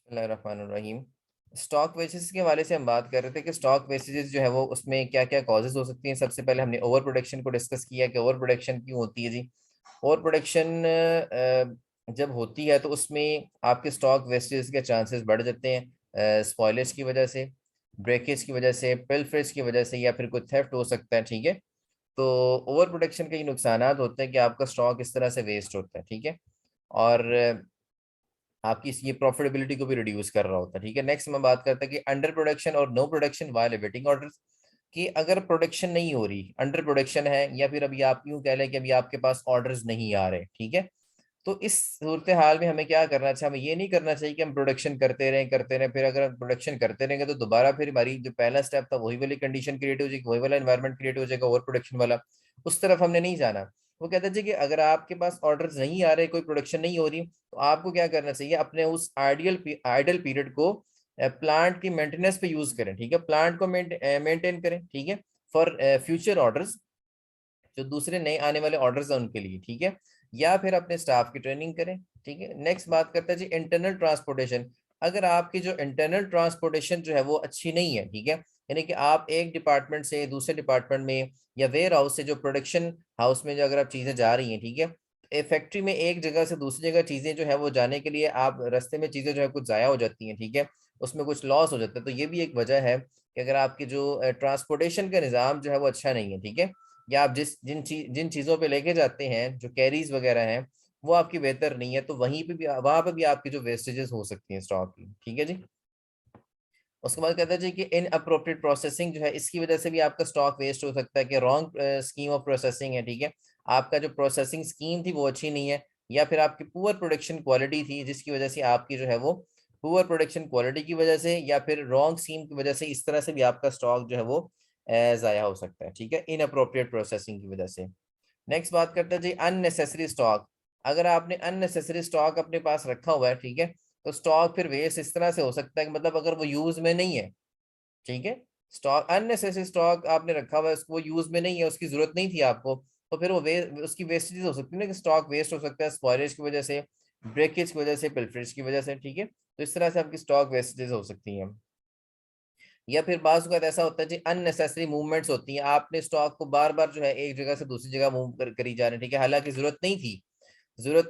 बिस्मिल्लाहिर्रहमानिर्रहीम। Stock wastage के हवाले से हम बात कर रहे थे कि स्टॉक वेस्टेज जो है वो उसमें क्या क्या कॉजेज हो सकती हैं। सबसे पहले हमने ओवर प्रोडक्शन को डिस्कस किया कि ओवर प्रोडक्शन क्यों होती है जी। ओवर प्रोडक्शन जब होती है तो उसमें आपके स्टॉक वेस्टेज के चांसेस बढ़ जाते हैं, स्पॉयलेज की वजह से, ब्रेकेज की वजह से, पिलफरेज की वजह से, या फिर कोई थेफ्ट हो सकता है। ठीक है, तो ओवर प्रोडक्शन के ये नुकसान होते हैं कि आपका स्टॉक इस तरह से वेस्ट होता है। ठीक है, और आपकी ये प्रॉफिटेबिलिटी को भी रिड्यूस कर रहा होता है। ठीक है, नेक्स्ट मैं बात करता है कि अंडर प्रोडक्शन और no production while waiting orders. कि अगर प्रोडक्शन नहीं हो रही, अंडर प्रोडक्शन है, या फिर अभी आप यूं कह लें कि अभी आपके पास ऑर्डर्स नहीं आ रहे। ठीक है, तो इस सूरत हाल में हमें क्या करना चाहिए? हमें ये नहीं करना चाहिए कि हम प्रोडक्शन करते रहें, फिर अगर हम प्रोडक्शन करते रहेंगे तो दोबारा फिर हमारी जो पहला स्टेप था वही वाली कंडीशन क्रिएट हो जाएगी, वही वाला एनवायरनमेंट क्रिएट हो जाएगा ओवर प्रोडक्शन वाला। उस तरफ हमने नहीं जाना। वो कहते हैं जी कि अगर आपके पास ऑर्डर्स नहीं आ रहे, कोई प्रोडक्शन नहीं हो रही, तो आपको क्या करना चाहिए? अपने उस आइडियल पीरियड को प्लांट की मेंटेनेंस पे यूज करें। ठीक है, प्लांट को मेंटेन करें। ठीक है, फॉर फ्यूचर ऑर्डर्स, जो दूसरे नए आने वाले ऑर्डर्स हैं उनके लिए। ठीक है, या फिर अपने स्टाफ की ट्रेनिंग करें। ठीक है, नेक्स्ट बात करते हैं जी इंटरनल ट्रांसपोर्टेशन। अगर आपकी जो इंटरनल ट्रांसपोर्टेशन जो है वो अच्छी नहीं है, ठीक है, यानी कि आप एक डिपार्टमेंट से दूसरे डिपार्टमेंट में या वेयर हाउस से जो प्रोडक्शन हाउस में जो अगर आप चीजें जा रही हैं, ठीक है, फैक्ट्री में एक जगह से दूसरी जगह चीजें जो है वो जाने के लिए आप रास्ते में चीजें जो है कुछ जाया हो जाती हैं। ठीक है, उसमें कुछ लॉस हो जाता है, तो ये भी एक वजह है कि अगर आपकी जो ट्रांसपोर्टेशन का निज़ाम जो है वो अच्छा नहीं है। ठीक है, या आप जिन चीज़ों पे लेके जाते हैं, जो कैरीज वगैरह हैं, वो आपकी बेहतर नहीं है, तो वहीं पे भी, वहां पे भी आपकी जो वेस्टेजेस हो सकती हैं स्टॉक की। ठीक है जी, उसके बाद कहता है जी कि इन अप्रोप्रिएट प्रोसेसिंग जो है, इसकी वजह से भी आपका स्टॉक वेस्ट हो सकता है कि रॉन्ग स्कीम ऑफ प्रोसेसिंग है। ठीक है, आपका जो प्रोसेसिंग स्कीम थी वो अच्छी नहीं है, या फिर आपकी पुअर प्रोडक्शन क्वालिटी थी जिसकी वजह से आपकी जो है वो पुअर प्रोडक्शन क्वालिटी की वजह से, या फिर रॉन्ग स्कीम की वजह से, इस तरह से भी आपका स्टॉक जो है वो ज़ाया हो सकता है। ठीक है, इन अप्रोप्रिएट प्रोसेसिंग की वजह से। नेक्स्ट बात करते हैं जी अननेसेसरी स्टॉक। अगर आपने अननेसेसरी स्टॉक अपने पास रखा हुआ है, ठीक है, तो स्टॉक फिर वेस्ट इस तरह से हो सकता है कि मतलब अगर वो यूज में नहीं है, ठीक है, स्टॉक अननेसेसरी स्टॉक आपने रखा हुआ है, उसको यूज में नहीं है, उसकी जरूरत नहीं थी आपको, तो फिर वो उसकी वेस्टेज हो सकती है ना, कि स्टॉक वेस्ट हो सकता है स्पॉयलेज की वजह से, ब्रेकेज की वजह से, पिलफरेज की वजह से। ठीक है, तो इस तरह से आपकी स्टॉक वेस्टेज हो सकती हैं। या फिर बाज़ वक़्त ऐसा होता है जी अननेसेसरी मूवमेंट्स होती हैं, आपने स्टॉक को बार बार जो है एक जगह से दूसरी जगह मूव करी जा रहे हैं। ठीक है, हालांकि जरूरत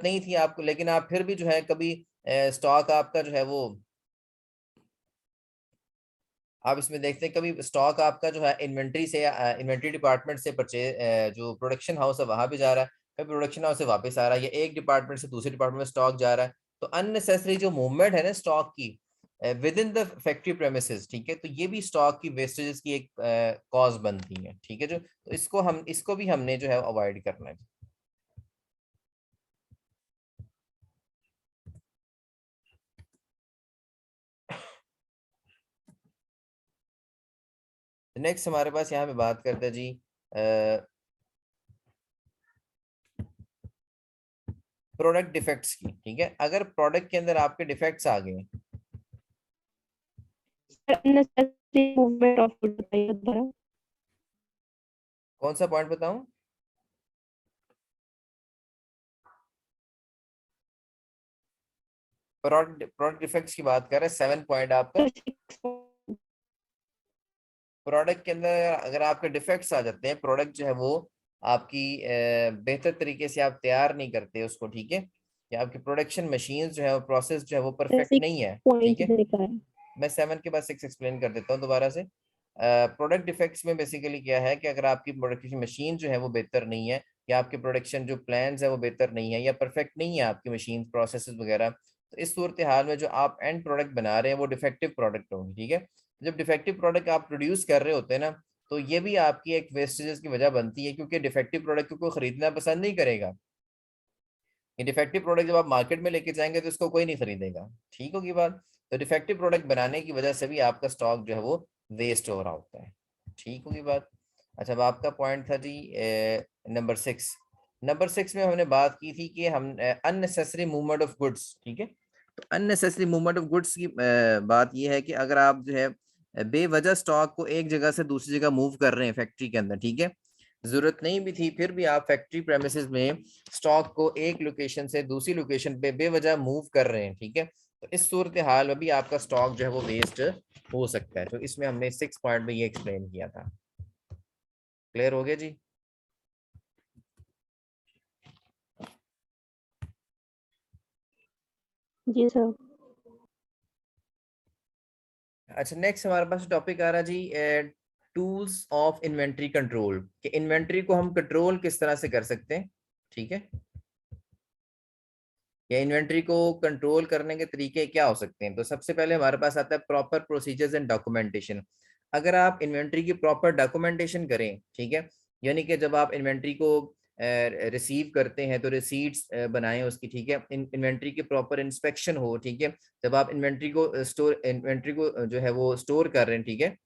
नहीं थी आपको, लेकिन आप फिर भी जो है कभी स्टॉक आपका जो है वो, आप इसमें देखते हैं कभी स्टॉक आपका जो है इन्वेंट्री से, इन्वेंट्री डिपार्टमेंट से जो प्रोडक्शन हाउस है वहां भी जा रहा है, कभी प्रोडक्शन हाउस से वापस आ रहा है, या एक डिपार्टमेंट से दूसरे डिपार्टमेंट में स्टॉक जा रहा है। तो अननेसेसरी जो मूवमेंट है ना स्टॉक की with in the factory premises, ठीक है, तो ये भी स्टॉक की वेस्टेजेस की एक कॉज बनती है। ठीक है, जो तो इसको भी हमने जो है अवॉइड करना है। नेक्स्ट हमारे पास यहाँ पे बात करते हैं जी प्रोडक्ट डिफेक्ट्स की। ठीक है, अगर प्रोडक्ट के अंदर आपके डिफेक्ट्स आ गए, अननेसेसरी मूवमेंट ऑफ फूड बताइए दोबारा। कौन सा पॉइंट बताऊं? प्रोडक्ट डिफेक्ट्स की बात कर रहे हैं, 7 पॉइंट आपका। प्रोडक्ट के अंदर अगर आपके डिफेक्ट्स आ जाते हैं, प्रोडक्ट जो है वो आपकी बेहतर तरीके से आप तैयार नहीं करते उसको, ठीक है, या आपकी प्रोडक्शन मशीन जो है वो प्रोसेस जो है वो परफेक्ट नहीं है। ठीक पॉइंट है, देखा है। मैं 7 के बाद 6 एक्सप्लेन कर देता हूँ दोबारा से। प्रोडक्ट डिफेक्ट्स में बेसिकली क्या है कि अगर आपकी प्रोडक्शन मशीन जो है वो बेहतर नहीं है, या आपके प्रोडक्शन जो प्लान्स है वो बेहतर नहीं है, या परफेक्ट नहीं है आपकी मशीन प्रोसेस वगैरह, तो इस सूरत हाल में जो आप एंड प्रोडक्ट बना रहे हैं वो डिफेक्टिव प्रोडक्ट होंगे। ठीक है, जब डिफेक्टिव प्रोडक्ट आप प्रोड्यूस कर रहे होते हैं ना, तो ये भी आपकी एक वेस्टेजेस की वजह बनती है, क्योंकि डिफेक्टिव प्रोडक्ट को कोई खरीदना पसंद नहीं करेगा। ये डिफेक्टिव प्रोडक्ट जब आप मार्केट में लेके जाएंगे तो इसको कोई नहीं खरीदेगा। ठीक होगी बात? तो डिफेक्टिव प्रोडक्ट बनाने की वजह से भी आपका स्टॉक जो है वो वेस्ट हो रहा होता है। ठीक होगी बात? अच्छा, अब आपका पॉइंट था जी नंबर 6। नंबर 6 में हमने बात की थी कि हम अननेसेसरी मूवमेंट ऑफ गुड्स। ठीक है, तो अननेसेसरी मूवमेंट ऑफ गुड्स की बात यह है कि अगर आप जो है बेवजह स्टॉक को एक जगह से दूसरी जगह मूव कर रहे हैं फैक्ट्री के अंदर, ठीक है, जरूरत नहीं भी थी, फिर भी आप फैक्ट्री प्रेमिसेस में स्टॉक को एक लोकेशन से दूसरी लोकेशन पे बेवजह मूव कर रहे हैं, ठीक है, तो इस सूरत हाल में भी आपका स्टॉक जो है वो वेस्ट हो सकता है। तो इसमें हमने 6 पॉइंट में ये एक्सप्लेन किया था। क्लियर हो गया जी? जी सर। अच्छा, नेक्स्ट हमारे पास टॉपिक आ रहा जी, टूल्स ऑफ इन्वेंट्री कंट्रोल, कि इन्वेंट्री को हम कंट्रोल किस तरह से कर सकते हैं। ठीक है, या इन्वेंट्री को कंट्रोल करने के तरीके क्या हो सकते हैं। तो सबसे पहले हमारे पास आता है प्रॉपर प्रोसीजर्स एंड डॉक्यूमेंटेशन। अगर आप इन्वेंट्री की प्रॉपर डॉक्यूमेंटेशन करें, ठीक है, यानी कि जब आप इन्वेंट्री को रिसीव करते हैं तो रिसीट्स बनाएं उसकी, ठीक है, इन्वेंट्री की प्रॉपर इंस्पेक्शन हो, ठीक है, जब आप इन्वेंट्री को जो है वो स्टोर कर रहे हैं, ठीक है,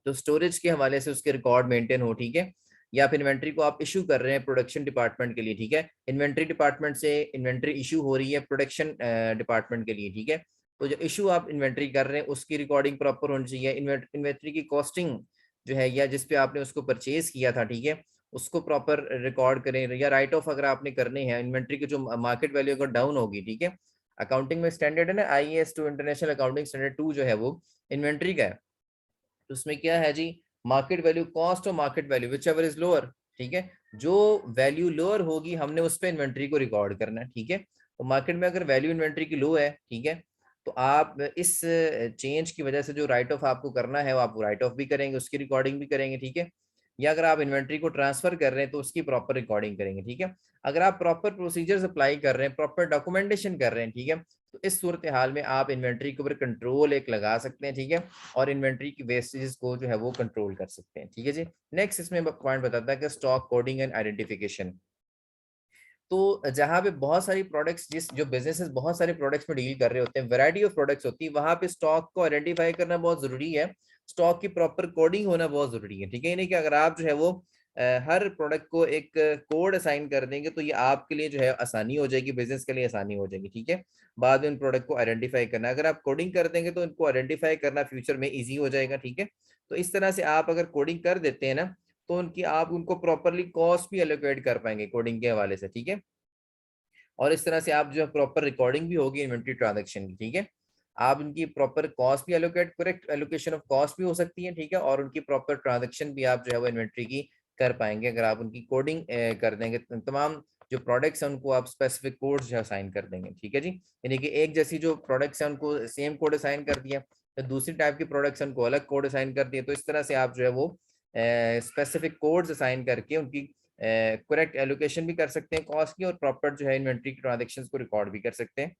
तो स्टोरेज के हवाले से उसके रिकॉर्ड मेंटेन हो, ठीक है, या फिर इन्वेंट्री को आप इशू कर रहे हैं प्रोडक्शन डिपार्टमेंट के लिए, ठीक है, इन्वेंट्री डिपार्टमेंट से इन्वेंट्री इशू हो रही है प्रोडक्शन डिपार्टमेंट के लिए, ठीक है, तो जो इशू आप इन्वेंट्री कर रहे हैं उसकी रिकॉर्डिंग प्रॉपर होनी चाहिए। इन्वेंट्री की कॉस्टिंग जो है, या जिस पे आपने उसको परचेज किया था, ठीक है, उसको प्रॉपर रिकॉर्ड करें, या राइट ऑफ अगर आपने करने हैं इन्वेंट्री की जो मार्केट वैल्यू अगर डाउन होगी, ठीक है, अकाउंटिंग में स्टैंडर्ड है ना IAS 2, इंटरनेशनल अकाउंटिंग स्टैंडर्ड 2 जो है वो इन्वेंट्री का है। तो उसमें क्या है जी, मार्केट वैल्यू, कॉस्ट और market value which ever is lower, ठीक है, जो वैल्यू लोअर होगी हमने उस पर इन्वेंट्री को रिकॉर्ड करना है, ठीक है। तो मार्केट में अगर वैल्यू इन्वेंट्री की लो है, ठीक है, तो आप इस चेंज की वजह से जो राइट ऑफ आपको करना है वो आप राइट ऑफ भी करेंगे, उसकी रिकॉर्डिंग भी करेंगे, ठीक है, या अगर आप इन्वेंट्री को ट्रांसफर कर रहे हैं तो उसकी प्रॉपर रिकॉर्डिंग करेंगे, ठीक है। अगर आप प्रॉपर प्रोसीजर्स अप्लाई कर रहे हैं, प्रॉपर डॉक्यूमेंटेशन कर रहे हैं, ठीक है, तो इस सूरत हाल में आप इन्वेंट्री के ऊपर कंट्रोल एक लगा सकते हैं, ठीक है, और इन्वेंट्री की वेस्टेज को जो है वो कंट्रोल कर सकते हैं, ठीक है जी। नेक्स्ट इसमें पॉइंट बताता है कि स्टॉक कोडिंग एंड आइडेंटिफिकेशन। तो जहाँ पे बहुत सारी प्रोडक्ट्स, जिस जो बिजनेसेस बहुत सारे प्रोडक्ट्स में डील कर रहे होते हैं, वैरायटी ऑफ प्रोडक्ट्स होती है, वहां पे स्टॉक को आइडेंटिफाई करना बहुत जरूरी है, स्टॉक की प्रॉपर कोडिंग होना बहुत जरूरी है, ठीक है। यानी कि अगर आप जो है वो हर प्रोडक्ट को एक कोड असाइन कर देंगे तो ये आपके लिए जो है आसानी हो जाएगी, बिजनेस के लिए आसानी हो जाएगी, ठीक है, बाद में उन प्रोडक्ट को आइडेंटिफाई करना। अगर आप कोडिंग कर देंगे तो इनको आइडेंटिफाई करना फ्यूचर में ईजी हो जाएगा, ठीक है। तो इस तरह से आप अगर कोडिंग कर देते हैं ना, तो उनकी आप उनको प्रॉपरली कॉस्ट भी एलोकेट कर पाएंगे कोडिंग के हवाले से, ठीक है, और इस तरह से आप जो है प्रॉपर रिकॉर्डिंग भी होगी इन्वेंट्री ट्रांजैक्शन की, ठीक है, आप उनकी प्रॉपर कॉस्ट भी allocate, correct allocation of cost भी हो सकती है, ठीक है, और उनकी प्रॉपर ट्रांजैक्शन भी आप जो है वो इन्वेंट्री की कर पाएंगे अगर आप उनकी कोडिंग कर देंगे। तमाम जो प्रोडक्ट्स हैं उनको आप स्पेसिफिक कोड्स जो असाइन कर देंगे, ठीक है जी। यानी कि एक जैसी जो प्रोडक्ट्स हैं उनको सेम कोड असाइन कर दिया, तो दूसरी टाइप की प्रोडक्ट्स हैं उनको अलग कोड असाइन कर दिया, तो इस तरह से आप जो है वो स्पेसिफिक कोड्स असाइन करके उनकी करेक्ट एलोकेशन भी कर सकते हैं कॉस्ट की, और प्रॉपर जो है इन्वेंट्री की ट्रांजेक्शन को रिकॉर्ड भी कर सकते हैं।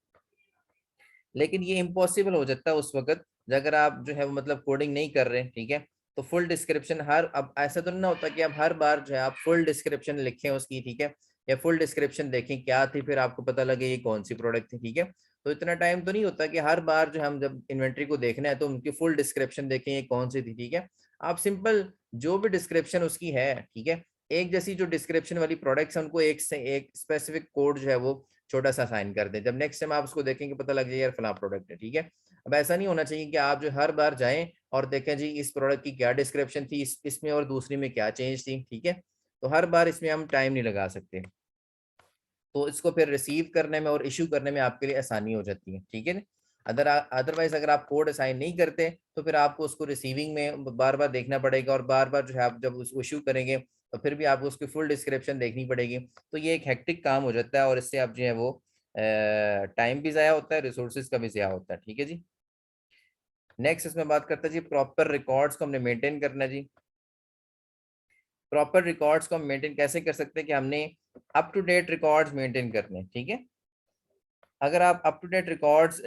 लेकिन ये इम्पॉसिबल हो जाता है उस वक्त अगर आप जो है वो मतलब कोडिंग नहीं कर रहे हैं, ठीक है, तो फुल डिस्क्रिप्शन हर, अब ऐसा तो नहीं होता कि आप हर बार जो है आप फुल डिस्क्रिप्शन लिखें उसकी, ठीक है, या फुल डिस्क्रिप्शन देखें क्या थी फिर आपको पता लगे ये कौन सी प्रोडक्ट थी, ठीक है। तो इतना टाइम तो नहीं होता कि हर बार जो हम जब इन्वेंट्री को देखना है तो उनकी फुल डिस्क्रिप्शन देखें ये कौन सी थी, ठीक है। आप सिंपल जो भी डिस्क्रिप्शन उसकी है, ठीक है, एक जैसी जो डिस्क्रिप्शन वाली प्रोडक्ट्स है उनको एक से एक स्पेसिफिक कोड जो है वो छोटा सा साइन कर दें, जब नेक्स्ट टाइम आप उसको देखेंगे पता लग जाए यार फला प्रोडक्ट है, ठीक है। अब ऐसा नहीं होना चाहिए कि आप जो हर बार जाएं और देखें जी इस प्रोडक्ट की क्या डिस्क्रिप्शन थी, इसमें और दूसरी में क्या चेंज थी, ठीक है, तो हर बार इसमें हम टाइम नहीं लगा सकते, तो इसको फिर रिसीव करने में और इशू करने में आपके लिए आसानी हो जाती है, ठीक है। अदरवाइज अगर आप कोड असाइन नहीं करते तो फिर आपको उसको रिसीविंग में बार बार देखना पड़ेगा, और बार बार जो है आप जब उसको इशू करेंगे तो फिर भी आपको उसकी फुल डिस्क्रिप्शन देखनी पड़ेगी, तो ये एक हेक्टिक काम हो जाता है, और इससे आप जो है वो टाइम भी ज़ाया होता है, रिसोर्सेज का भी ज़ाया होता है, ठीक है जी। नेक्स्ट इसमें बात करते हैं जी प्रॉपर रिकॉर्ड्स को हमने मेंटेन करना है जी। प्रॉपर रिकॉर्ड्स को हम मेंटेन कैसे कर सकते हैं कि हमने up to date records maintain करने, ठीक है। अगर आप up to date records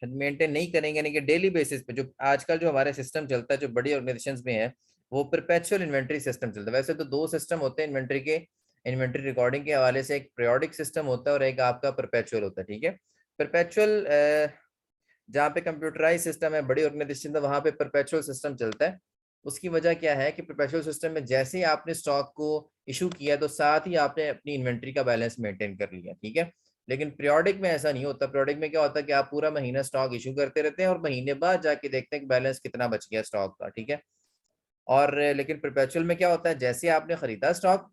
maintain नहीं करेंगे, यानी कि डेली बेसिस पे, जो आजकल जो हमारे सिस्टम चलता है जो बड़ी ऑर्गेनाइजेशंस में है, वो परपेचुअल इन्वेंट्री सिस्टम चलता है। वैसे तो दो सिस्टम होते हैं इन्वेंट्री के, इन्वेंट्री रिकॉर्डिंग के हवाले से, एक पीरियोडिक सिस्टम होता है और एक आपका परपेचुअल होता है, ठीक है। परपेचुअल जहाँ पे कंप्यूटराइज सिस्टम है, बड़ी ऑर्गेनाइजेशन, वहाँ पे परपेचुअल सिस्टम चलता है। उसकी वजह क्या है कि परपेचुअल सिस्टम में जैसे ही आपने स्टॉक को इशू किया तो साथ ही आपने अपनी इन्वेंट्री का बैलेंस मेंटेन कर लिया, ठीक है। लेकिन पीरियोडिक में ऐसा नहीं होता। पीरियोडिक में क्या होता है कि आप पूरा महीना स्टॉक इशू करते रहते हैं और महीने बाद जाके देखते हैं कि बैलेंस कितना बच गया स्टॉक का, ठीक है। और लेकिन परपेचुअल में क्या होता है, जैसे आपने खरीदा स्टॉक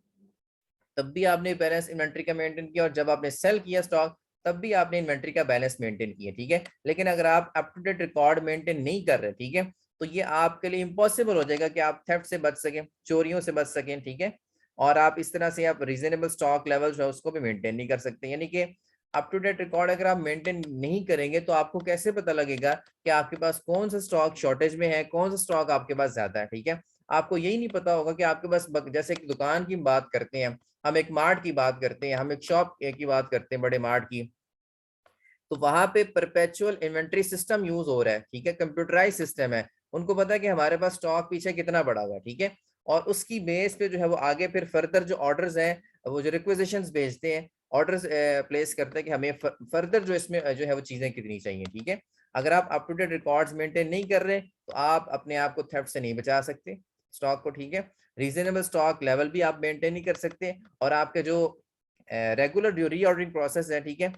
तब भी आपने बैलेंस इन्वेंट्री का मेंटेन किया, और जब आपने सेल किया स्टॉक तब भी आपने इन्वेंट्री का बैलेंस मेंटेन किया, ठीक है। लेकिन अगर आप up to date record maintain नहीं कर रहे, ठीक है, तो ये आपके लिए इम्पॉसिबल हो जाएगा कि आप थेफ्ट से बच सकें, चोरियों से बच सकें, ठीक है। और आप इस तरह से आप रीजनेबल स्टॉक लेवल जो है उसको भी मेंटेन नहीं कर सकते। यानी कि अप टू डेट रिकॉर्ड अगर आप मेंटेन नहीं करेंगे तो आपको कैसे पता लगेगा कि आपके पास कौन सा स्टॉक शॉर्टेज में है, कौन सा स्टॉक आपके पास ज्यादा है, ठीक है। आपको यही नहीं पता होगा कि आपके पास जैसे एक दुकान की बात करते हैं, हम एक मार्ट की बात करते हैं, हम एक शॉप की बात करते हैं, बड़े मार्ट की, तो वहां पे परपेचुअल इन्वेंट्री सिस्टम यूज हो रहा है, ठीक है, कंप्यूटराइज सिस्टम है। उनको पता है कि हमारे पास स्टॉक पीछे कितना पड़ा हुआ है, ठीक है। और उसकी बेस पे जो है वो आगे फिर फर्दर जो ऑर्डर्स हैं, वो जो रिक्वेजिशंस भेजते हैं, ऑर्डर्स प्लेस करते हैं कि हमें फर्दर जो इसमें जो है वो चीजें कितनी चाहिए, ठीक है। अगर आप up to date records maintain नहीं कर रहे तो आप अपने आप को थेफ्ट से नहीं बचा सकते स्टॉक को, ठीक है। रीजनेबल स्टॉक लेवल भी आप मेंटेन नहीं कर सकते, और आपके जो रेगुलर जो रीऑर्डरिंग प्रोसेस है, ठीक है,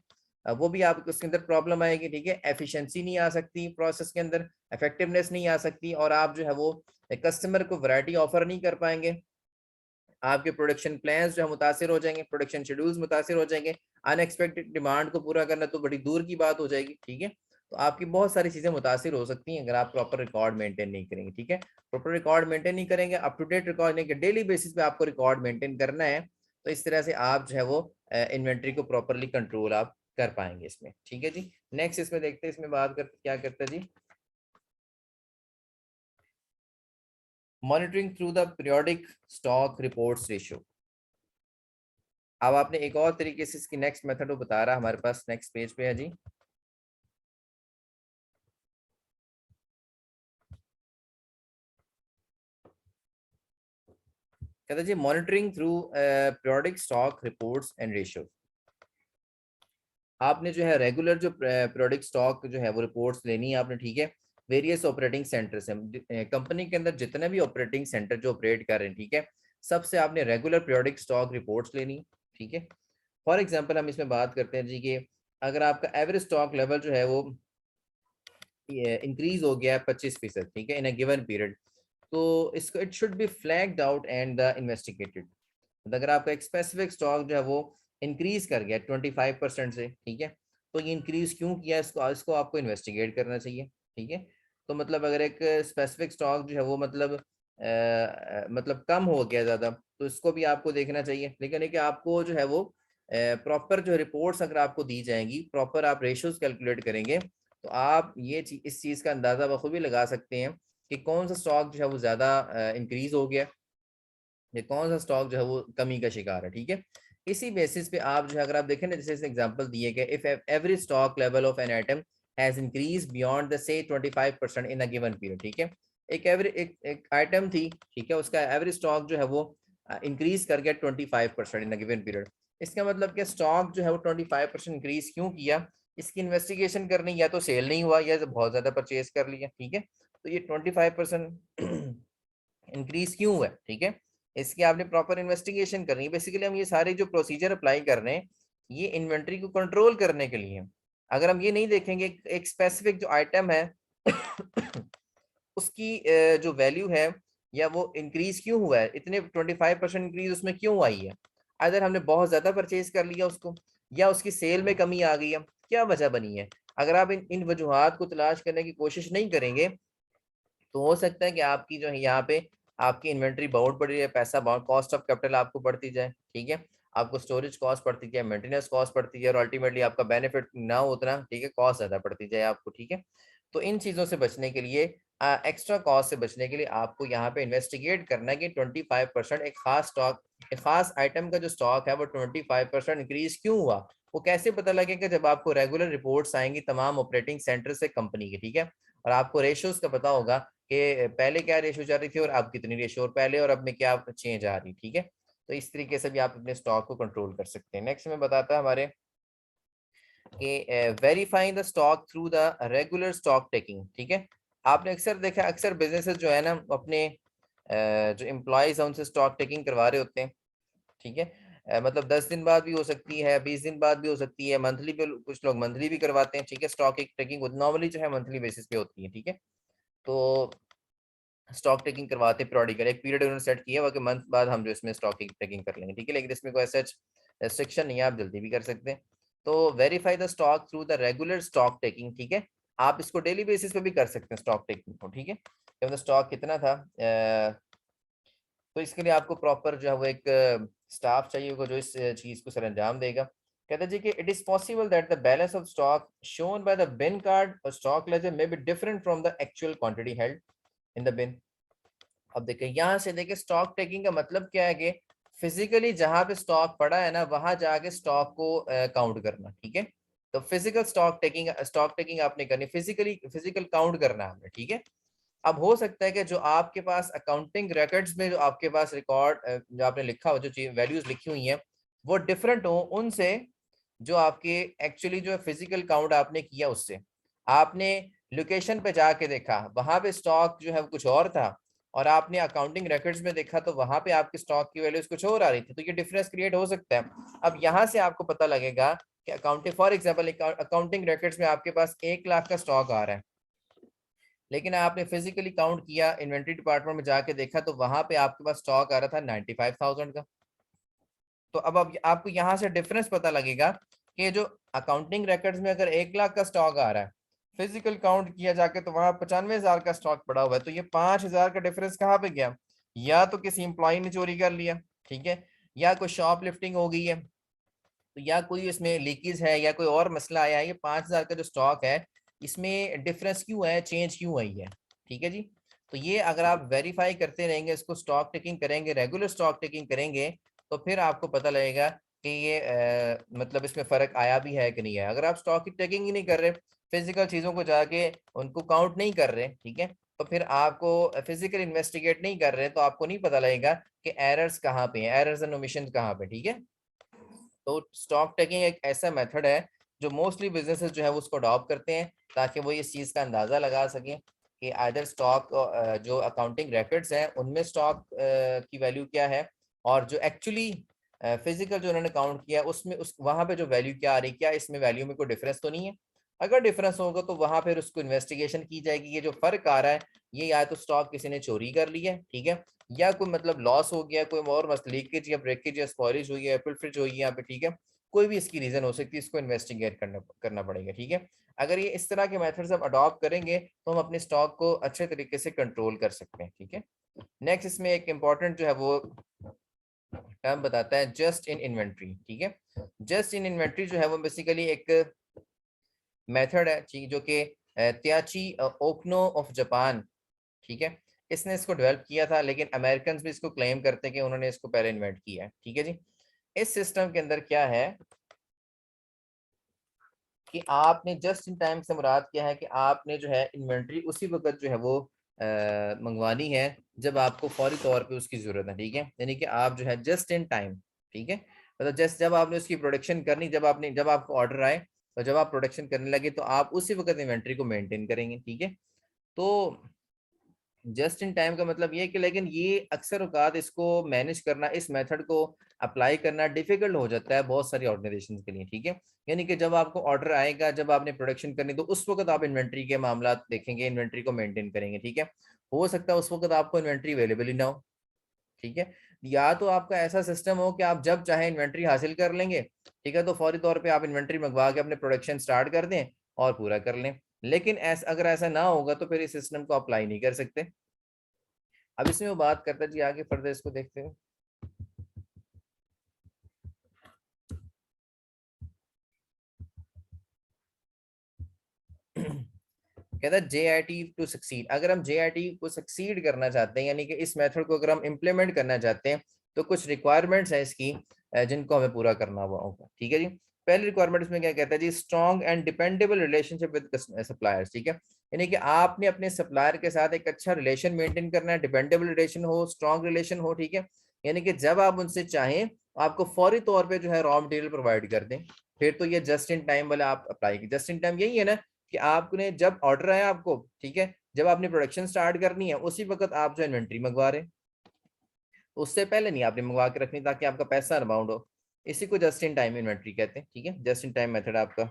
वो भी आपको उसके अंदर प्रॉब्लम आएगी, ठीक है। एफिशिएंसी नहीं आ सकती प्रोसेस के अंदर, इफेक्टिवनेस नहीं आ सकती, और आप जो है वो कस्टमर को वैरायटी ऑफर नहीं कर पाएंगे। आपके प्रोडक्शन प्लान्स जो है मुतासिर हो जाएंगे, प्रोडक्शन शेड्यूल्स मुतासिर हो जाएंगे। अनएक्सपेक्टेड डिमांड को पूरा करना तो बड़ी दूर की बात हो जाएगी, ठीक है। तो आपकी बहुत सारी चीजें मुतासिर हो सकती हैं अगर आप प्रॉपर रिकॉर्ड मेंटेन नहीं करेंगे, ठीक है। प्रॉपर रिकॉर्ड मेंटेन नहीं करेंगे, अप टू डेट रिकॉर्ड नहीं, डेली बेसिस पे आपको रिकॉर्ड मेंटेन करना है, तो इस तरह से आप जो है वो इन्वेंट्री को प्रॉपरली कंट्रोल आप कर पाएंगे इसमें, ठीक है जी। नेक्स्ट इसमें देखते हैं, इसमें बात कर क्या करता है जी, monitoring through the periodic stock reports ratio. अब आपने एक और तरीके से इसकी नेक्स्ट मेथड वो बता रहा हमारे पास नेक्स्ट पेज पे है जी। कहते जी monitoring through periodic stock reports and ratio. आपने जो है रेगुलर जो पीरियोडिक स्टॉक जो है वो रिपोर्ट्स लेनी है आपने, ठीक है। वेरियस ऑपरेटिंग सेंटर से, कंपनी के अंदर जितने भी ऑपरेटिंग सेंटर जो ऑपरेट कर रहे हैं, ठीक है, सबसे आपने रेगुलर पीरियोडिक स्टॉक रिपोर्ट्स लेनी, ठीक है। फॉर एग्जांपल हम इसमें बात करते हैं जी कि अगर आपका एवरेज स्टॉक लेवल जो है वो इंक्रीज हो गया है 25%, ठीक है, इन अ गिवन पीरियड, तो इसको it should be flagged out and the investigated. अगर आपका एक स्पेसिफिक स्टॉक जो है वो इंक्रीज कर गया 25% से, ठीक है, तो ये इंक्रीज क्यों किया, इसको इसको आपको इन्वेस्टिगेट करना चाहिए, ठीक है। तो मतलब अगर एक स्पेसिफिक स्टॉक जो है वो मतलब कम हो गया ज्यादा, तो इसको भी आपको देखना चाहिए। लेकिन है कि आपको जो है वो प्रॉपर जो रिपोर्ट्स अगर आपको दी जाएंगी, प्रॉपर आप रेशियोज कैलकुलेट करेंगे, तो आप ये इस चीज का अंदाजा बखूबी लगा सकते हैं कि कौन सा स्टॉक जो है वो ज्यादा इंक्रीज हो गया, ये कौन सा स्टॉक जो है वो कमी का शिकार है, ठीक है। इसी बेसिस पे आप जो है अगर आप देखें ना, जैसे एग्जांपल दिए गए, if every stock level of an item has increase beyond the से 25% इन अ गिवन पीरियड, ठीक है। एक आइटम थी, ठीक है, उसका एवरेज स्टॉक जो है वो इंक्रीज कर गया 25% इन अ गिवन पीरियड। इसका मतलब कि स्टॉक जो है वो 25% इंक्रीज क्यों किया, इसकी इन्वेस्टिगेशन करनी, या तो सेल नहीं हुआ या तो बहुत ज्यादा परचेज कर लिया, ठीक है। तो ये 25% इंक्रीज क्यों हुआ है, ठीक है, इसकी आपने प्रॉपर इन्वेस्टिगेशन करनी है। बेसिकली हम ये सारे जो प्रोसीजर अप्लाई कर रहे हैं, ये इन्वेंट्री को कंट्रोल करने के लिए हैं। अगर हम ये नहीं देखेंगे एक स्पेसिफिक जो आइटम है उसकी जो वैल्यू है, या वो इंक्रीज क्यों हुआ है, इतने 25% इंक्रीज उसमें क्यों आई है, अगर हमने बहुत ज्यादा परचेज कर लिया उसको, या उसकी सेल में कमी आ गई है, क्या वजह बनी है, अगर आप इन वजूहात को तलाश करने की कोशिश नहीं करेंगे, तो हो सकता है कि आपकी जो है यहाँ पे आपकी इन्वेंट्री बहुत बढ़ रही है, पैसा बहुत, कॉस्ट ऑफ कैपिटल आपको बढ़ती जाए, ठीक है, आपको स्टोरेज कॉस्ट बढ़ती जाए, मेंटेनेंस कॉस्ट बढ़ती जाए, और अल्टीमेटली आपका बेनिफिट ना उतना, ठीक है, कॉस्ट ज्यादा बढ़ती जाए आपको, ठीक है। तो इन चीजों से बचने के लिए, एक्स्ट्रा कॉस्ट से बचने के लिए आपको यहाँ पे इन्वेस्टिगेट करना है कि 25% एक खास स्टॉक, एक खास आइटम का जो स्टॉक है वो 25% इंक्रीज क्यों हुआ। वो कैसे पता लगेगा, जब आपको रेगुलर रिपोर्ट्स आएंगी तमाम ऑपरेटिंग सेंटर से कंपनी की, ठीक है, और आपको रेशियोज का पता होगा कि पहले क्या रेशियो जा रही थी और अब कितनी रेशियो, और पहले और अब में क्या चेंज आ रही, ठीक है। तो इस तरीके से भी आप अपने स्टॉक को कंट्रोल कर सकते हैं। नेक्स्ट में बताता है हमारे कि verifying the stock through the regular stock taking, ठीक है। आपने अक्सर देखा, अक्सर बिजनेसेस जो है ना अपने जो एम्प्लॉयज है उनसे स्टॉक टेकिंग करवा रहे होते हैं, ठीक है। मतलब 10 दिन बाद भी हो सकती है, 20 दिन बाद भी हो सकती है, मंथली पे कुछ लोग मंथली भी करवाते हैं, ठीक है। स्टॉक टेकिंग नॉर्मली जो है मंथली बेसिस पे होती है, ठीक है। तो स्टॉक टेकिंग करवाते पीरियडिकल, एक पीरियड उन्होंने सेट किया हुआ कि मंथ बाद हम जो इसमें स्टॉक टेकिंग कर लेंगे, ठीक है। लेकिन इसमें कोई सच रेस्ट्रिक्शन नहीं है, आप जल्दी भी कर सकते हैं। तो verify the stock through the regular stock taking, ठीक है। आप इसको डेली बेसिस पे भी कर सकते हैं स्टॉक टेकिंग को, ठीक है। कि मतलब स्टॉक कितना था, तो इसके लिए आपको प्रॉपर जो है वो एक स्टाफ चाहिए होगा जो इस चीज को सर अंजाम देगा। कहता जी कि it is possible that the balance of stock shown by the bin card और stock ledger may be different from the actual quantity held in the bin. अब देखिए यहाँ से देखिए स्टॉक टेकिंग का मतलब क्या है कि फिजिकली जहां पे स्टॉक पड़ा है ना वहां जाके स्टॉक को काउंट करना, ठीक है। तो फिजिकल स्टॉक टेकिंग आपने करनी, फिजिकल काउंट करना है हमने, ठीक है। अब हो सकता है कि जो आपके पास अकाउंटिंग रिकॉर्ड्स में जो आपके पास रिकॉर्ड जो आपने लिखा हो, जो वैल्यूज लिखी हुई हैं वो डिफरेंट हो उनसे जो आपके एक्चुअली जो फिजिकल काउंट आपने किया उससे। आपने लोकेशन पे जाके देखा वहां पे स्टॉक जो है वो कुछ और था, और आपने अकाउंटिंग रिकॉर्ड्स में देखा तो वहां पे आपके स्टॉक की वैल्यूज कुछ और आ रही थी, तो ये डिफरेंस क्रिएट हो सकता है। अब यहाँ से आपको पता लगेगा कि accounting for example accounting records में आपके पास 1 लाख का स्टॉक आ रहा है, लेकिन आपने फिजिकली काउंट किया, इन्वेंट्री डिपार्टमेंट में जाके देखा तो वहां पे आपके पास स्टॉक आ रहा था 95,000 का। तो अब आपको यहाँ से डिफरेंस पता लगेगा कि जो अकाउंटिंग रिकॉर्ड्स में अगर 1 लाख का स्टॉक आ रहा है, फिजिकल काउंट किया जाके तो वहां 95,000 का स्टॉक पड़ा हुआ है, तो ये 5,000 का डिफरेंस कहाँ पे गया? या तो किसी इंप्लॉय ने चोरी कर लिया, ठीक है, या कोई शॉप लिफ्टिंग हो गई है, तो या कोई इसमें लीकेज है या कोई और मसला आया है। ये 5,000 का जो स्टॉक है इसमें डिफरेंस क्यों है, चेंज क्यों आई है, ठीक है जी। तो ये अगर आप वेरीफाई करते रहेंगे, इसको स्टॉक टेकिंग करेंगे, रेगुलर स्टॉक टेकिंग करेंगे, तो फिर आपको पता लगेगा कि ये मतलब इसमें फर्क आया भी है कि नहीं है। अगर आप स्टॉक की टेकिंग ही नहीं कर रहे, फिजिकल चीजों को जाके उनको काउंट नहीं कर रहे, ठीक है, तो फिर आपको फिजिकल इन्वेस्टिगेट नहीं कर रहे, तो आपको नहीं पता लगेगा कि एरर्स कहाँ पे हैं, एरर्स एंड ओमिशन कहाँ पे, ठीक है। तो स्टॉक टेकिंग एक ऐसा मेथड है जो मोस्टली बिजनेसेस जो है वो उसको अडॉप्ट करते हैं, ताकि वो इस चीज़ का अंदाज़ा लगा सकें कि आइदर स्टॉक जो अकाउंटिंग रिकॉर्ड्स हैं उनमें स्टॉक की वैल्यू क्या है, और जो एक्चुअली फिजिकल जो उन्होंने काउंट किया उसमें उस वहाँ पे जो वैल्यू क्या आ रही, क्या इसमें वैल्यू में कोई डिफरेंस तो नहीं है। अगर डिफरेंस होगा तो वहाँ फिर उसको इन्वेस्टिगेशन की जाएगी, ये जो फर्क आ रहा है ये या तो स्टॉक किसी ने चोरी कर लिया है, ठीक है, या कोई मतलब लॉस हो गया, कोई और मसला लीकेज या ब्रेकेज या स्पॉइलेज हुई है, एप्पल फ्रिज हुई है यहाँ पे, ठीक है, कोई भी इसकी रीजन हो सकती है, इसको इन्वेस्टिगेट करना करना पड़ेगा, ठीक है। अगर ये इस तरह के मेथड्स हम अडॉप्ट करेंगे तो हम अपने स्टॉक को अच्छे तरीके से कंट्रोल कर सकते हैं, ठीक है। नेक्स्ट इसमें एक इम्पॉर्टेंट जो है वो टर्म बताता है जस्ट इन इन्वेंट्री, ठीक है। जस्ट इन इन्वेंट्री जो है वो बेसिकली एक मेथड है जो कि त्याची ओकनो ऑफ जापान, ठीक है, इसने इसको डेवलप किया था, लेकिन अमेरिकन भी इसको क्लेम करते हैं कि उन्होंने इसको पहले इन्वेंट किया है, ठीक है जी। इस सिस्टम के अंदर क्या है कि आपने जस्ट इन टाइम से मुराद क्या है कि आपने जो है इन्वेंट्री उसी वक्त जो है वो मंगवानी है जब आपको फौरी तौर पे उसकी जरूरत है, ठीक है, यानी कि आप जो है जस्ट इन टाइम, ठीक है, मतलब जस्ट जब आपने उसकी प्रोडक्शन करनी, जब आपको ऑर्डर आए तो जब आप प्रोडक्शन करने लगे तो आप उसी वक्त इन्वेंट्री को मेंटेन करेंगे, ठीक है। तो जस्ट इन टाइम का मतलब ये है कि लेकिन ये अक्सर औकात इसको मैनेज करना, इस मेथड को अप्लाई करना डिफिकल्ट हो जाता है बहुत सारी ऑर्गेनाइजेशन के लिए, ठीक है। यानी कि जब आपको ऑर्डर आएगा, जब आपने प्रोडक्शन करनी, तो उस वक्त आप इन्वेंट्री के मामला देखेंगे, इन्वेंट्री को मेंटेन करेंगे, ठीक है। हो सकता है उस वक्त आपको इन्वेंट्री अवेलेबल ही ना हो, ठीक है, या तो आपका ऐसा सिस्टम हो कि आप जब चाहे इन्वेंट्री हासिल कर लेंगे, ठीक है, तो फौरी तौर पे आप इन्वेंट्री मंगवा के अपने प्रोडक्शन स्टार्ट कर दें और पूरा कर लें। लेकिन अगर ऐसा ना होगा तो फिर इस सिस्टम को अप्लाई नहीं कर सकते। अब इसमें वो बात करता है जी, आगे फर्दर इसको देखते हैं। कहता है JIT टू सक्सीड, अगर हम JIT को सक्सीड करना चाहते हैं, यानी कि इस मेथड को अगर हम इम्प्लीमेंट करना चाहते हैं, तो कुछ रिक्वायरमेंट्स है इसकी जिनको हमें पूरा करना हुआ होगा, ठीक है जी। पहली रिक्वायरमेंट इसमें क्या कहता है जी, strong and dependable relationship with suppliers, ठीक है, यानी कि आपने अपने सप्लायर के साथ एक अच्छा रिलेशन मेंटेन करना है, डिपेंडेबल रिलेशन हो, स्ट्रॉन्ग रिलेशन हो, ठीक है, यानी कि जब आप उनसे चाहें आपको फौरी तौर पे जो है रॉ मटेरियल प्रोवाइड कर दें, फिर तो ये जस्ट इन टाइम वाला आप अप्लाई की। जस्ट इन टाइम यही है ना कि आपने जब ऑर्डर आया आपको, ठीक है, जब आपने प्रोडक्शन स्टार्ट करनी है उसी वक्त आप जो इन्वेंट्री मंगवा रहे हैं, तो उससे पहले नहीं आपने मंगवा के रखनी ताकि आपका पैसा अनबाउंड हो। इसी को जस्ट इन टाइम इन्वेंट्री कहते हैं, ठीक है, जस्ट इन टाइम मेथड आपका।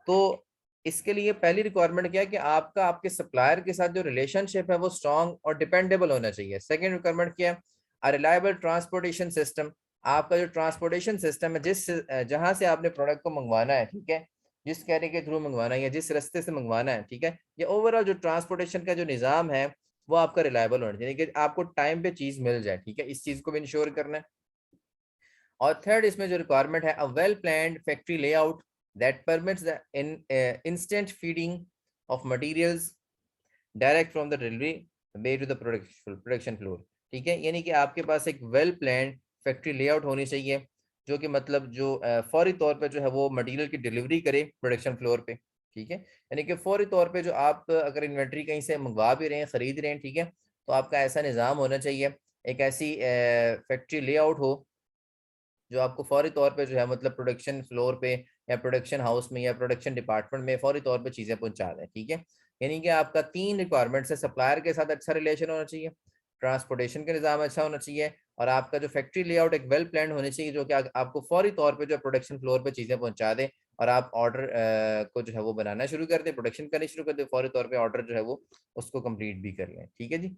तो इसके लिए पहली रिक्वायरमेंट क्या है कि आपका आपके सप्लायर के साथ जो रिलेशनशिप है वो स्ट्रॉन्ग और डिपेंडेबल होना चाहिए। सेकंड रिक्वायरमेंट क्या है, अ रिलायबल ट्रांसपोर्टेशन सिस्टम, आपका जो ट्रांसपोर्टेशन सिस्टम है, जिस जहां से आपने प्रोडक्ट को मंगवाना है, ठीक है, जिस कैरियर के थ्रू मंगवाना है या जिस रास्ते से मंगवाना है, ठीक है, ये ओवरऑल जो ट्रांसपोर्टेशन का जो निज़ाम है वो आपका रिलायबल होना चाहिए कि आपको टाइम पे चीज़ मिल जाए, ठीक है, इस चीज़ को भी इंश्योर करना है। और थर्ड इसमें जो रिक्वायरमेंट है, a well planned factory layout that permits the instant feeding of materials direct from the delivery way to the production floor, ठीक है, यानी कि आपके पास एक वेल प्लान्ड फैक्ट्री लेआउट होनी चाहिए जो कि मतलब जो फौरी तौर पे जो है वो मटेरियल की डिलीवरी करे प्रोडक्शन फ्लोर पे, ठीक है, यानी कि फौरी तौर पे जो आप अगर इन्वेंट्री कहीं से मंगवा भी रहे हैं, खरीद रहे हैं, ठीक है, तो आपका ऐसा निज़ाम होना चाहिए, एक ऐसी फैक्ट्री लेआउट हो जो आपको फौरी तौर पे जो है मतलब प्रोडक्शन फ्लोर पे या प्रोडक्शन हाउस में या प्रोडक्शन डिपार्टमेंट में फौरी तौर पे चीज़ें पहुंचा दें, ठीक है, यानी कि आपका 3 रिक्वायरमेंट्स है, सप्लायर के साथ अच्छा रिलेशन होना चाहिए, ट्रांसपोर्टेशन का निज़ाम अच्छा होना चाहिए, और आपका जो फैक्ट्री लेआउट एक वेल प्लान होनी चाहिए जो कि आपको फौरी तौर पे जो प्रोडक्शन फ्लोर पे चीज़ें पहुंचा दे और आप ऑर्डर को जो है वो बनाना शुरू कर दें, प्रोडक्शन करनी शुरू कर दें, फौरी तौर पे ऑर्डर जो है वो उसको कंप्लीट भी कर लें, ठीक है जी।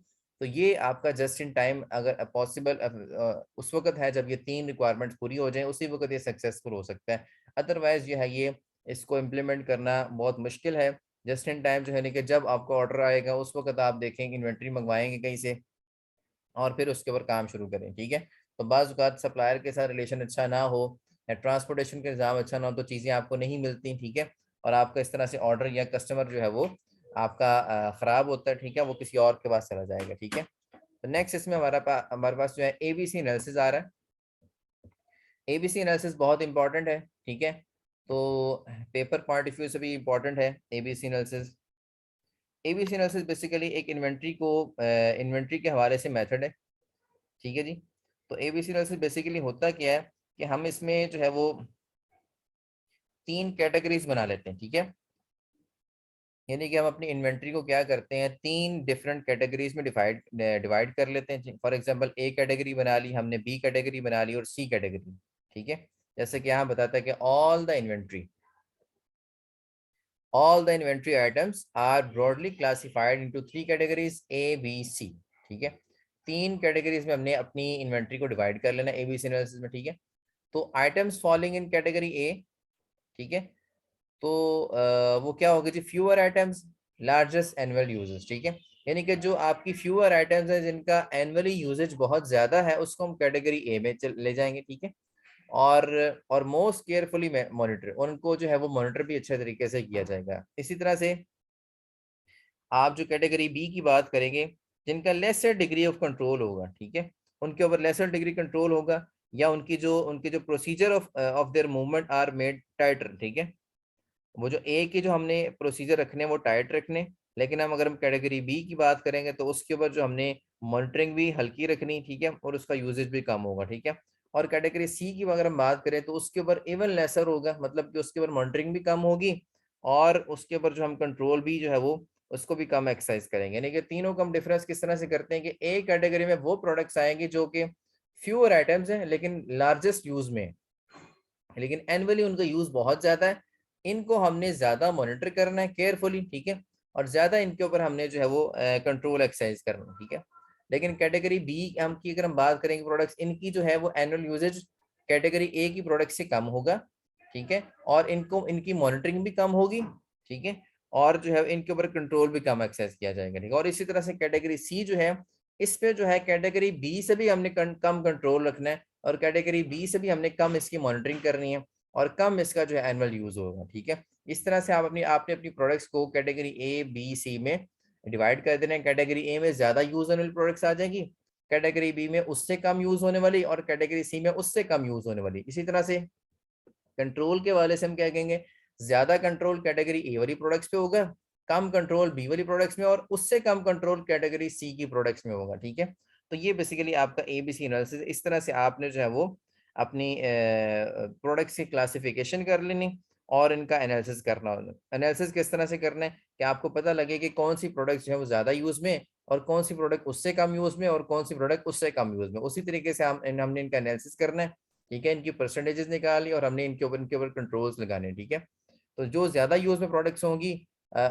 तो ये आपका जस्ट इन टाइम अगर पॉसिबल उस वक्त है जब ये 3 रिक्वायरमेंट्स पूरी हो जाएं, उसी वक्त ये सक्सेसफुल हो सकता है, अदरवाइज जो है ये इसको इम्प्लीमेंट करना बहुत मुश्किल है। जस्ट इन टाइम जो है कि जब आपको ऑर्डर आएगा उस वक्त आप देखेंगे इन्वेंट्री मंगवाएंगे कहीं से और फिर उसके ऊपर काम शुरू करें, ठीक है। तो बाज़ औक़ात सप्लायर के साथ रिलेशन अच्छा ना हो या ट्रांसपोर्टेशन का निज़ाम अच्छा ना हो तो चीज़ें आपको नहीं मिलती, ठीक है, और आपका इस तरह से ऑर्डर या कस्टमर जो है वो आपका ख़राब होता है, ठीक है, वो किसी और के पास चला जाएगा, ठीक है। तो नेक्स्ट इसमें हमारे पास जो है एबीसी एनालिसिस आ रहा है। एबीसी एनालिसिस बहुत इंपॉर्टेंट है, ठीक है, तो पेपर पॉइंट ऑफ व्यू से भी इम्पोर्टेंट है ABC analysis. ABC analysis basically एक इन्वेंट्री के हवाले से मेथड है, ठीक है जी। तो एबीसी एनालिसिस बेसिकली होता क्या है कि हम इसमें जो है वो 3 कैटेगरीज बना लेते हैं, ठीक है, यानी कि हम अपनी इन्वेंट्री को क्या करते हैं 3 डिफरेंट कैटेगरीज में डिवाइड कर लेते हैं। फॉर एग्जांपल ए कैटेगरी बना ली हमने, बी कैटेगरी बना ली और सी कैटेगरी, ठीक है। जैसे कि यहाँ बताता है कि all the inventory items are broadly classified into 3 categories A, B, C, ठीक है। 3 कैटेगरीज में हमने अपनी इन्वेंट्री को डिवाइड कर लेना एबीसी एनालिसिस में, ठीक है। तो items falling in category A, ठीक है, तो वो क्या होगा जी, fewer items largest annual usages, ठीक है, यानी कि जो आपकी फ्यूअर आइटम्स है जिनका एनुअली यूजेज बहुत ज्यादा है उसको हम कैटेगरी ए में ले जाएंगे, ठीक है। और मोस्ट केयरफुली मॉनिटर, उनको जो है वो मॉनिटर भी अच्छे तरीके से किया जाएगा। इसी तरह से आप जो कैटेगरी बी की बात करेंगे जिनका लेसर डिग्री ऑफ कंट्रोल होगा, ठीक है, उनके ऊपर लेसर डिग्री कंट्रोल होगा या उनकी जो procedure of their movement are made tighter, ठीक है, वो जो ए के जो हमने प्रोसीजर रखने वो टाइट रखने, लेकिन अगर हम कैटेगरी बी की बात करेंगे तो उसके ऊपर जो हमने मॉनिटरिंग भी हल्की रखनी, ठीक है, और उसका यूजेज भी कम होगा, ठीक है। और कैटेगरी सी की अगर हम बात करें तो उसके ऊपर इवन लेसर होगा, मतलब कि उसके ऊपर मॉनिटरिंग भी कम होगी और उसके ऊपर जो हम कंट्रोल भी जो है वो उसको भी कम एक्सरसाइज करेंगे, यानी कि तीनों कम डिफरेंस किस तरह से करते हैं कि ए कैटेगरी में वो प्रोडक्ट्स आएंगे जो कि फ्यूअर आइटम्स हैं लेकिन लार्जेस्ट यूज में, लेकिन एनुअली उनका यूज बहुत ज्यादा है, इनको हमने ज्यादा मॉनिटर करना है केयरफुली, ठीक है, और ज्यादा इनके ऊपर हमने जो है वो कंट्रोल एक्सरसाइज करना है, ठीक है। लेकिन कैटेगरी बी हम की अगर हम बात करेंगे प्रोडक्ट्स, इनकी जो है वो एनुअल यूजेज कैटेगरी ए की प्रोडक्ट से कम होगा, ठीक है, और इनको इनकी मॉनिटरिंग भी कम होगी, ठीक है, और जो है इनके ऊपर कंट्रोल भी कम एक्सरसाइज किया जाएगा, ठीक है। और इसी तरह से कैटेगरी सी जो है इस पे जो है कैटेगरी बी से भी हमने कम कंट्रोल रखना है और कैटेगरी बी से भी हमने कम इसकी मॉनिटरिंग करनी है और कम इसका जो है एनुअल यूज होगा, ठीक है। इस तरह से आपने अपनी प्रोडक्ट्स को कैटेगरी ए बी सी में डिवाइड कर देना है। कैटेगरी ए में ज्यादा यूज होने वाली प्रोडक्ट्स आ जाएंगी, कैटेगरी बी में उससे कम यूज होने वाली और कैटेगरी सी में उससे कम यूज होने वाली। इसी तरह से कंट्रोल के वाले से हम क्या कहेंगे, ज्यादा कंट्रोल कैटेगरी ए वाली प्रोडक्ट्स पे होगा, कम कंट्रोल बी वाली प्रोडक्ट्स में और उससे कम कंट्रोल कैटेगरी सी की प्रोडक्ट्स में होगा, ठीक है। तो ये बेसिकली आपका एबीसी एनालिसिस, इस तरह से आपने जो है वो अपनी प्रोडक्ट्स की क्लासिफिकेशन कर लेनी और इनका एनालिसिस करना होगा। एनालिसिस किस तरह से करना है कि आपको पता लगे कि कौन सी प्रोडक्ट जो है वो ज्यादा यूज में और कौन सी प्रोडक्ट उससे कम यूज में और कौन सी प्रोडक्ट उससे कम यूज में, उसी तरीके से हमने इनका एनालिसिस करना है, ठीक है, इनकी परसेंटेजेस निकाली और हमने इनके ऊपर कंट्रोल्स लगाने, ठीक है। तो जो ज्यादा यूज में प्रोडक्ट्स होंगी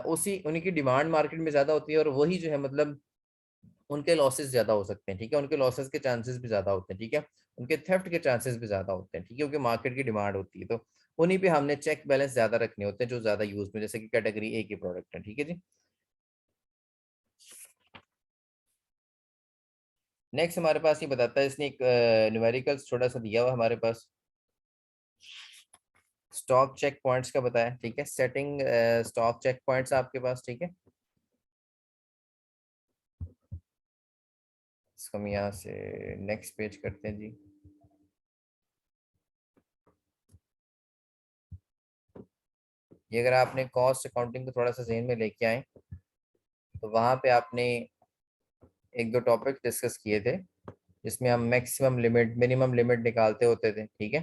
उसी उनकी डिमांड मार्केट में ज्यादा होती है और वही जो है मतलब उनके लॉसेस ज्यादा हो सकते हैं, ठीक है, उनके लॉसेस के चांसेस भी ज्यादा होते हैं, ठीक है, उनके थेफ्ट के चांसेस भी ज्यादा होते हैं, ठीक है, क्योंकि मार्केट की डिमांड होती है, तो उन्हीं पे हमने चेक बैलेंस ज्यादा रखने होते हैं जो ज्यादा यूज में, जैसे कि कैटेगरी ए की प्रोडक्ट है, ठीक है जी। नेक्स्ट हमारे पास ये बताता है, इसने एक न्यूमेरिकल्स छोटा सा दिया हुआ हमारे पास, स्टॉक चेक पॉइंट्स का बताया, ठीक है, सेटिंग स्टॉक चेक पॉइंट्स आपके पास, ठीक है। इसको हम यहाँ से नेक्स्ट पेज करते हैं जी। ये अगर आपने कॉस्ट अकाउंटिंग को थोड़ा सा ज़हन में लेके आए, तो वहाँ पे आपने एक दो टॉपिक डिस्कस किए थे जिसमें हम मैक्सिमम लिमिट मिनिमम लिमिट निकालते होते थे, ठीक है।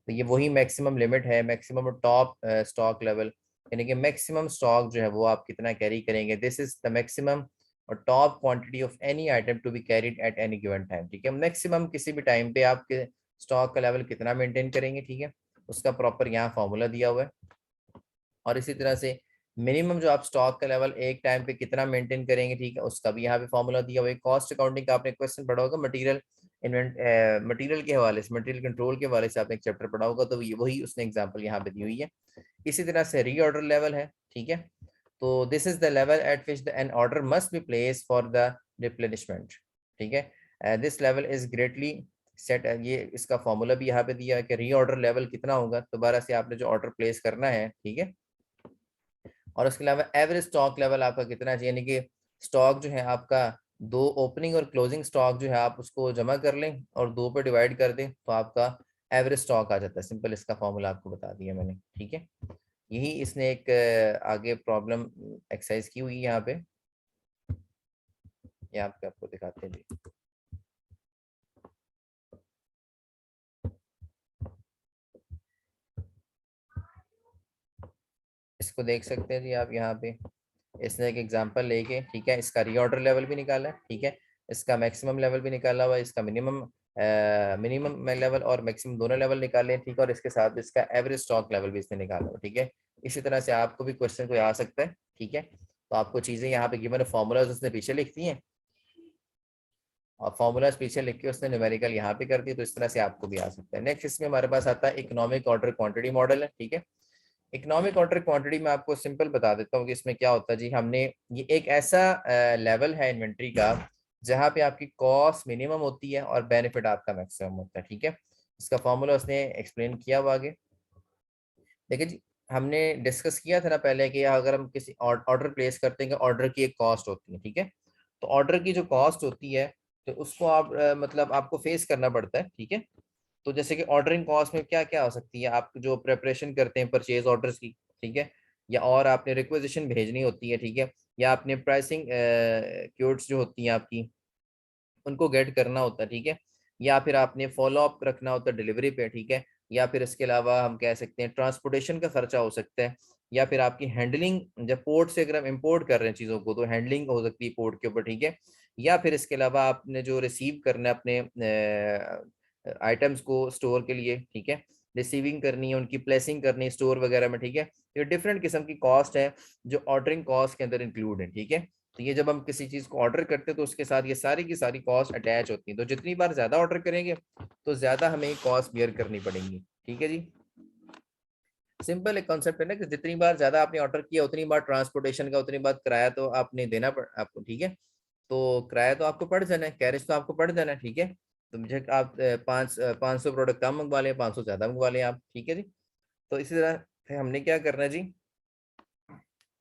तो ये वही मैक्सिमम लिमिट है, मैक्सिमम टॉप स्टॉक लेवल, यानी कि मैक्सिमम स्टॉक जो है वो आप कितना कैरी करेंगे, this is the maximum or top quantity of any item to be carried at any given time, ठीक है। मैक्सिमम किसी भी टाइम पे आपके स्टॉक का लेवल कितना मेंटेन करेंगे, ठीक है, उसका प्रॉपर यहाँ फॉर्मूला दिया हुआ है। और इसी तरह से मिनिमम जो आप स्टॉक का लेवल एक टाइम पे कितना मेंटेन करेंगे, ठीक है, उसका भी यहाँ पे फॉर्मूला दिया हुआ है। कॉस्ट अकाउंटिंग का आपने क्वेश्चन पढ़ा होगा मटेरियल इन्वेंट मटेरियल के हवाले से, मटेरियल कंट्रोल के हवाले से आपने एक चैप्टर पढ़ा होगा, तो ये वही उसने एग्जांपल यहाँ पे दी हुई है। इसी तरह से रीऑर्डर लेवल है, ठीक है, तो this is the level eight which N order must be place for the replenishment, ठीक है, this level is greatly set, ये इसका फॉर्मूला भी यहाँ पे दिया है कि रीऑर्डर लेवल कितना होगा, दोबारा से आपने जो ऑर्डर प्लेस करना है, ठीक है। और उसके अलावा एवरेज स्टॉक लेवल आपका कितना चाहिए, यानी कि स्टॉक जो है आपका, दो ओपनिंग और क्लोजिंग स्टॉक जो है आप उसको जमा कर लें और दो पे डिवाइड कर दें तो आपका एवरेज स्टॉक आ जाता है। सिंपल इसका फॉर्मूला आपको बता दिया मैंने, ठीक है। यही इसने एक आगे प्रॉब्लम एक्सरसाइज की हुई है यहाँ पे, यहाँ पे आपको दिखाते हैं जी। इसको देख सकते हैं जी आप यहाँ पे, इसने एक एग्जांपल लेके, ठीक है, इसका रीऑर्डर लेवल भी निकाला है, ठीक है, इसका मैक्सिमम लेवल भी निकाला हुआ है, इसका मिनिमम लेवल और मैक्सिमम दोनों लेवल निकाले हैं, ठीक है, और इसके साथ इसका एवरेज स्टॉक लेवल भी इसने निकाला हुआ, ठीक है। इसी तरह से आपको भी क्वेश्चन कोई आ सकता है, ठीक है, तो आपको चीजें यहाँ पे गिवन फॉर्मूलाज उसने पीछे लिख दी हैं और फॉर्मूलाज पीछे लिख के उसने न्यूमेरिकल यहाँ पे कर दी, तो इस तरह से आपको भी आ सकता है। नेक्स्ट इसमें हमारे पास आता है इकोनॉमिक ऑर्डर क्वांटिटी मॉडल है, ठीक है। इकोनॉमिक ऑर्डर क्वांटिटी में आपको सिंपल बता देता हूँ कि इसमें क्या होता है जी। हमने ये एक ऐसा लेवल है इन्वेंट्री का जहाँ पे आपकी कॉस्ट मिनिमम होती है और बेनिफिट आपका मैक्सिमम होता है, ठीक है। इसका फॉर्मूला उसने एक्सप्लेन किया हुआ आगे। देखिए जी, हमने डिस्कस किया था ना पहले कि अगर हम किसी ऑर्डर प्लेस करते हैं, ऑर्डर की एक कॉस्ट होती है, ठीक है। तो ऑर्डर की जो कॉस्ट होती है तो उसको आप मतलब आपको फेस करना पड़ता है, ठीक है। तो जैसे कि ऑर्डरिंग कॉस्ट में क्या क्या हो सकती है, आप जो प्रेपरेशन करते हैं परचेज ऑर्डर्स की, ठीक है, या और आपने रिक्वेजिशन भेजनी होती है, ठीक है, या आपने प्राइसिंग क्यूट्स जो होती हैं आपकी उनको गेट करना होता है, ठीक है, या फिर आपने फॉलो अप रखना होता है डिलीवरी पे, ठीक है, या फिर इसके अलावा हम कह सकते हैं ट्रांसपोर्टेशन का खर्चा हो सकता है, या फिर आपकी हैंडलिंग, जब पोर्ट से अगर हम इंपोर्ट कर रहे हैं चीज़ों को तो हैंडलिंग हो सकती है पोर्ट के ऊपर, ठीक है, या फिर इसके अलावा आपने जो रिसीव करना है अपने आइटम्स को स्टोर के लिए, ठीक है, रिसीविंग करनी है, उनकी प्लेसिंग करनी है स्टोर वगैरह में, ठीक है। ये डिफरेंट किस्म की कॉस्ट है जो ऑर्डरिंग कॉस्ट के अंदर इंक्लूड है, ठीक है। तो ये जब हम किसी चीज को ऑर्डर करते हैं तो उसके साथ ये सारी की सारी कॉस्ट अटैच होती है, तो जितनी बार ज्यादा ऑर्डर करेंगे तो ज्यादा हमें कॉस्ट बियर करनी पड़ेंगी, ठीक है जी। सिंपल एक कॉन्सेप्ट है ना कि जितनी बार ज्यादा आपने ऑर्डर किया उतनी बार ट्रांसपोर्टेशन का, उतनी बार किराया तो आपने देना पड़ आपको, ठीक है। तो किराया तो आपको पड़ जाना है, कैरेज तो आपको पड़ जाना है, ठीक है। तो मुझे आप 500 प्रोडक्ट कम मंगवा लें, 500 ज्यादा मंगवा लें आप, ठीक है जी। तो इसी तरह से हमने क्या करना है जी,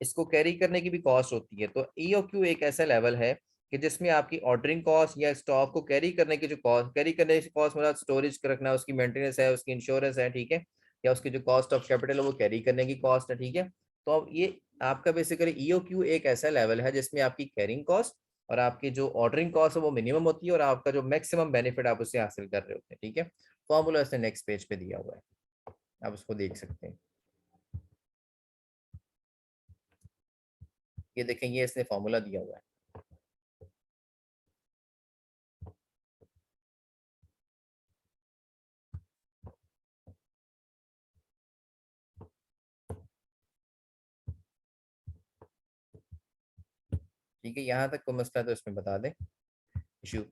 इसको कैरी करने की भी कॉस्ट होती है। तो ईओक्यू एक ऐसा लेवल है कि जिसमें आपकी ऑर्डरिंग कॉस्ट या स्टॉक को कैरी करने की जो कॉस्ट, कैरी करने की कॉस्ट मतलब स्टोरेज रखना, उसकी मेंटेनेंस है, उसकी इंश्योरेंस है, ठीक है, या उसकी जो कॉस्ट ऑफ कैपिटल है वो कैरी करने की कॉस्ट है, ठीक है। तो अब ये आपका बेसिकली ईओक्यू एक ऐसा लेवल है जिसमें आपकी कैरिंग कॉस्ट और आपकी जो ऑर्डरिंग कॉस्ट है वो मिनिमम होती है और आपका जो मैक्सिमम बेनिफिट आप उससे हासिल कर रहे होते हैं, ठीक है। फॉर्मूला इसने नेक्स्ट पेज पे दिया हुआ है, आप उसको देख सकते हैं। ये देखें, ये इसने फॉर्मूला दिया हुआ है। ठीक है, यहाँ तक को मसला तो इसमें बता दें। इश्यू।